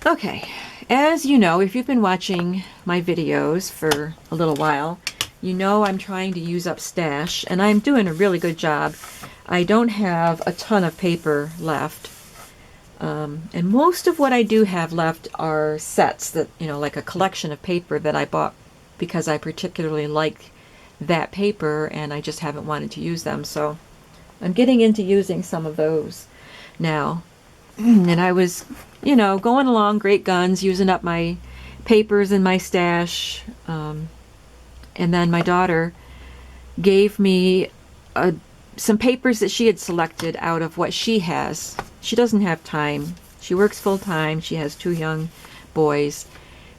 Okay, as you know, if you've been watching my videos for a little while, you know I'm trying to use up stash, and I'm doing a really good job. I don't have a ton of paper left, and most of what I do have left are sets that, like a collection of paper that I bought because I particularly like that paper and I just haven't wanted to use them, so I'm getting into using some of those now. And I was, going along great guns, using up my papers in my stash. And then my daughter gave me some papers that she had selected out of what she has. She doesn't have time. She works full time. She has 2 young boys.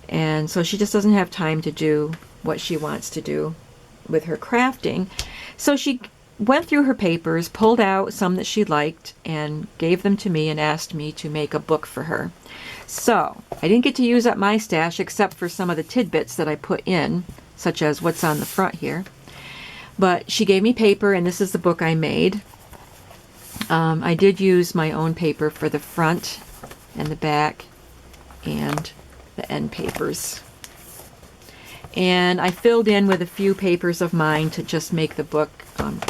And so she just doesn't have time to do what she wants to do with her crafting. So she went through her papers, pulled out some that she liked, and gave them to me and asked me to make a book for her. So I didn't get to use up my stash except for some of the tidbits that I put in, such as what's on the front here. But she gave me paper, and this is the book I made. I did use my own paper for the front and the back and the end papers. And I filled in with a few papers of mine to just make the book,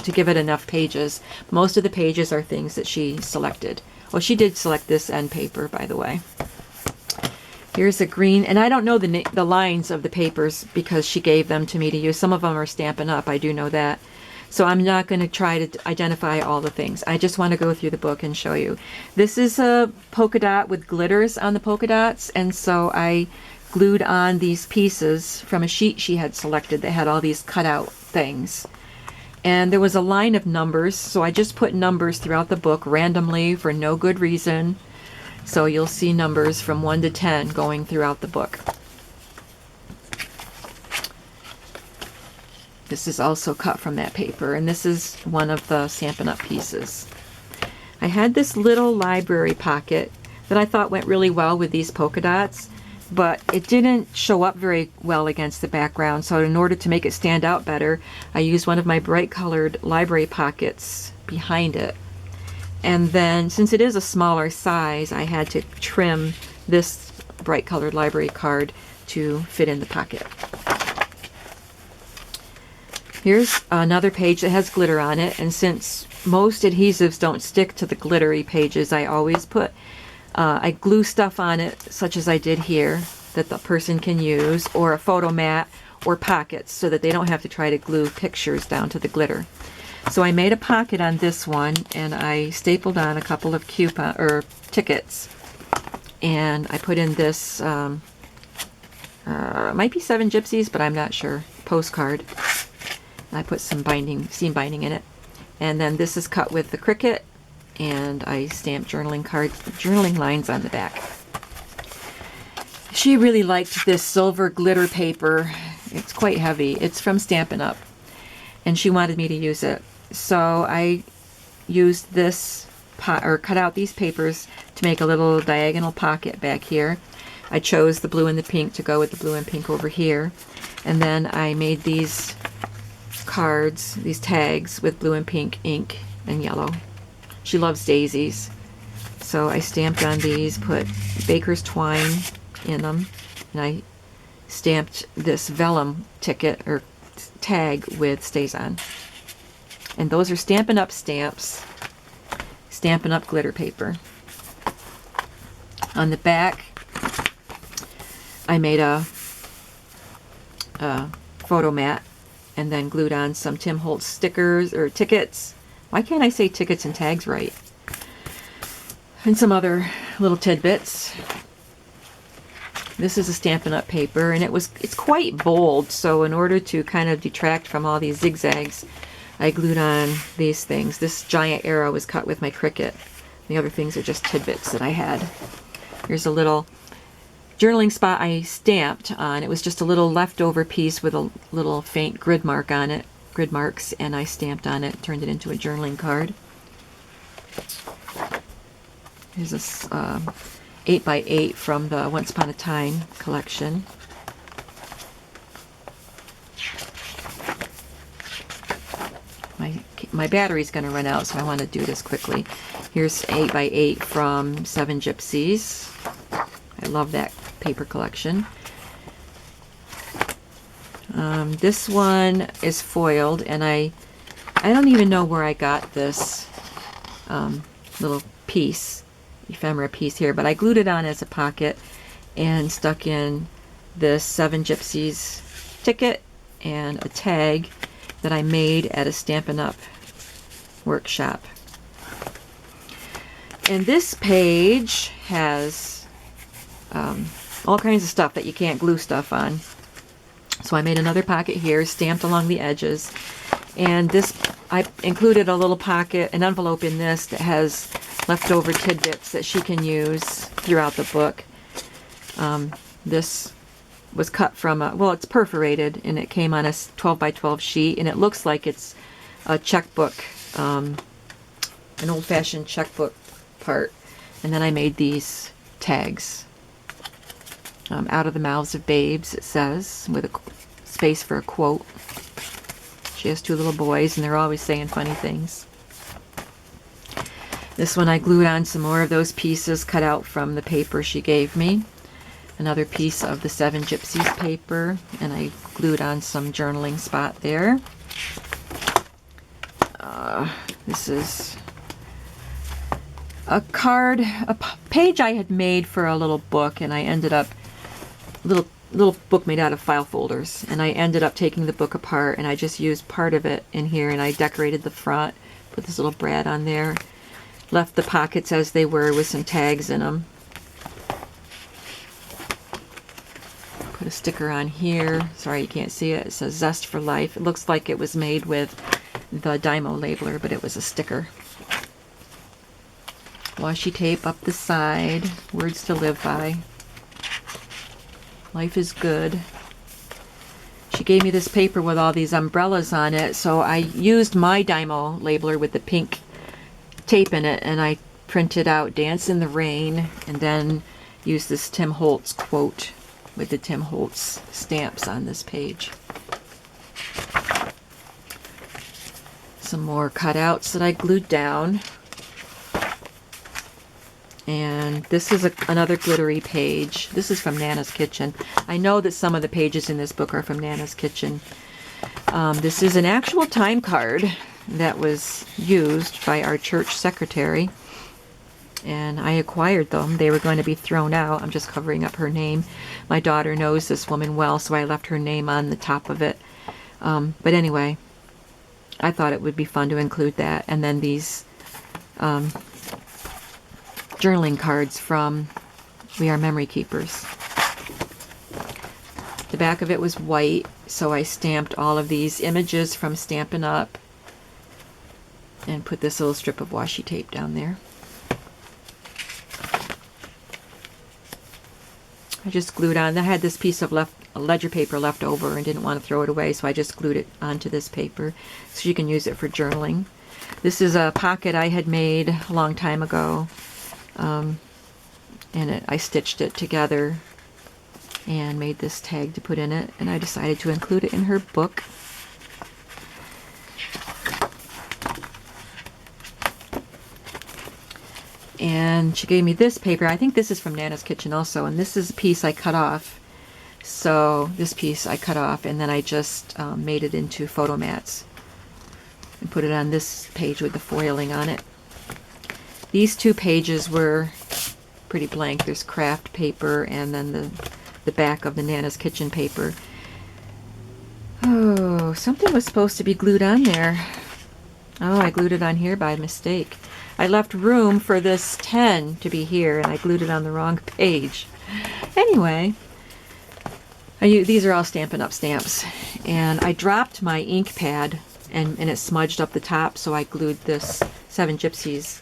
to give it enough pages. Most of the pages are things that she selected. Well, she did select this end paper, by the way. Here's a green, and I don't know the lines of the papers because she gave them to me to use. Some of them are Stampin' Up, I do know that. So I'm not going to try to identify all the things. I just want to go through the book and show you. This is a polka dot with glitters on the polka dots, and so I glued on these pieces from a sheet she had selected that had all these cutout things. And there was a line of numbers, so I just put numbers throughout the book randomly for no good reason. So you'll see numbers from 1 to 10 going throughout the book. This is also cut from that paper, and this is one of the Stampin' Up pieces. I had this little library pocket that I thought went really well with these polka dots, but it didn't show up very well against the background, so in order to make it stand out better, I used one of my bright colored library pockets behind it. And then, since it is a smaller size, I had to trim this bright colored library card to fit in the pocket. Here's another page that has glitter on it, and since most adhesives don't stick to the glittery pages, I always put I glue stuff on it, such as I did here, that the person can use, or a photo mat, or pockets, so that they don't have to try to glue pictures down to the glitter. So I made a pocket on this one, and I stapled on a couple of tickets, and I put in this, might be 7 Gypsies, but I'm not sure, postcard. I put some seam binding in it. And then this is cut with the Cricut, and I stamped journaling lines on the back. She really liked this silver glitter paper. It's quite heavy. It's from Stampin' Up, and she wanted me to use it. So I used this cut out these papers to make a little diagonal pocket back here. I chose the blue and the pink to go with the blue and pink over here, and then I made these cards, these tags with blue and pink ink and yellow. She loves daisies, so I stamped on these, put baker's twine in them, and I stamped this vellum ticket or tag with StazOn. And those are Stampin' Up stamps, Stampin' Up glitter paper. On the back, I made a photo mat and then glued on some Tim Holtz stickers or tickets. Why can't I say tickets and tags right? And some other little tidbits. This is a Stampin' Up paper, and it's quite bold, so in order to kind of detract from all these zigzags, I glued on these things. This giant arrow was cut with my Cricut. The other things are just tidbits that I had. Here's a little journaling spot I stamped on. It was just a little leftover piece with a little faint grid mark on it. Grid marks, and I stamped on it, turned it into a journaling card. Here's this 8x8 from the Once Upon a Time collection. My battery's going to run out, so I want to do this quickly. Here's 8x8 from 7 Gypsies. I love that paper collection. This one is foiled, and I don't even know where I got this little piece, ephemera piece here, but I glued it on as a pocket and stuck in this Seven Gypsies ticket and a tag that I made at a Stampin' Up! Workshop. And this page has all kinds of stuff that you can't glue stuff on. So I made another pocket here, stamped along the edges. And this, I included a little pocket, an envelope in this that has leftover tidbits that she can use throughout the book. This was cut from a, well, it's perforated, and it came on a 12 by 12 sheet, and it looks like it's a checkbook, an old-fashioned checkbook part. And then I made these tags. Out of the mouths of babes, it says, with a space for a quote. She has two little boys, and they're always saying funny things. This one I glued on some more of those pieces cut out from the paper she gave me. Another piece of the Seven Gypsies paper, and I glued on some journaling spot there. This is a card, a page I had made for a little book, and I ended up, little book made out of file folders, and I ended up taking the book apart, and I just used part of it in here, and I decorated the front, put this little brad on there, left the pockets as they were with some tags in them. Put a sticker on here. Sorry you can't see it. It says Zest for Life. It looks like it was made with the Dymo labeler, but it was a sticker. Washi tape up the side. Words to live by. Life is good. She gave me this paper with all these umbrellas on it, so I used my Dymo labeler with the pink tape in it, and I printed out Dance in the Rain, and then used this Tim Holtz quote with the Tim Holtz stamps on this page. Some more cutouts that I glued down. And this is another glittery page. This is from Nana's Kitchen. I know that some of the pages in this book are from Nana's Kitchen. This is an actual time card that was used by our church secretary. And I acquired them. They were going to be thrown out. I'm just covering up her name. My daughter knows this woman well, so I left her name on the top of it. But anyway, I thought it would be fun to include that. And then these journaling cards from We Are Memory Keepers. The back of it was white, so I stamped all of these images from Stampin' Up! And put this little strip of washi tape down there. I just glued on. I had this piece of ledger paper left over and didn't want to throw it away, so I just glued it onto this paper so you can use it for journaling. This is a pocket I had made a long time ago. And I stitched it together and made this tag to put in it, and I decided to include it in her book. And she gave me this paper. I think this is from Nana's Kitchen also, and this is a piece I cut off. So this piece I cut off, and then I just made it into photo mats and put it on this page with the foiling on it. These two pages were pretty blank. There's craft paper and then the back of the Nana's Kitchen paper. Oh, something was supposed to be glued on there. Oh, I glued it on here by mistake. I left room for this 10 to be here, and I glued it on the wrong page. Anyway, these are all Stampin' Up! Stamps. And I dropped my ink pad, and it smudged up the top, so I glued this Seven Gypsies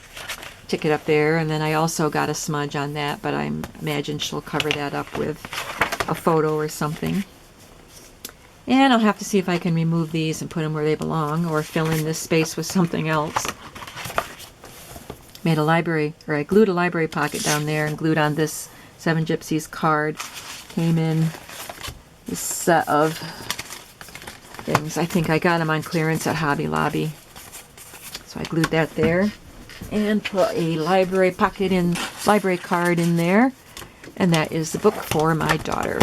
ticket up there, and then I also got a smudge on that, but I imagine she'll cover that up with a photo or something. And I'll have to see if I can remove these and put them where they belong, or fill in this space with something else. Made a library, or I glued a library pocket down there and glued on this Seven Gypsies card. Came in this set of things. I think I got them on clearance at Hobby Lobby. So I glued that there and put a library pocket in, library card in there. and that is the book for my daughter.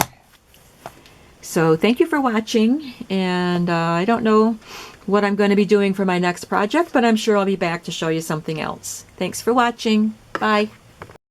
So thank you for watching, and I don't know what I'm going to be doing for my next project, but I'm sure I'll be back to show you something else. Thanks for watching. Bye.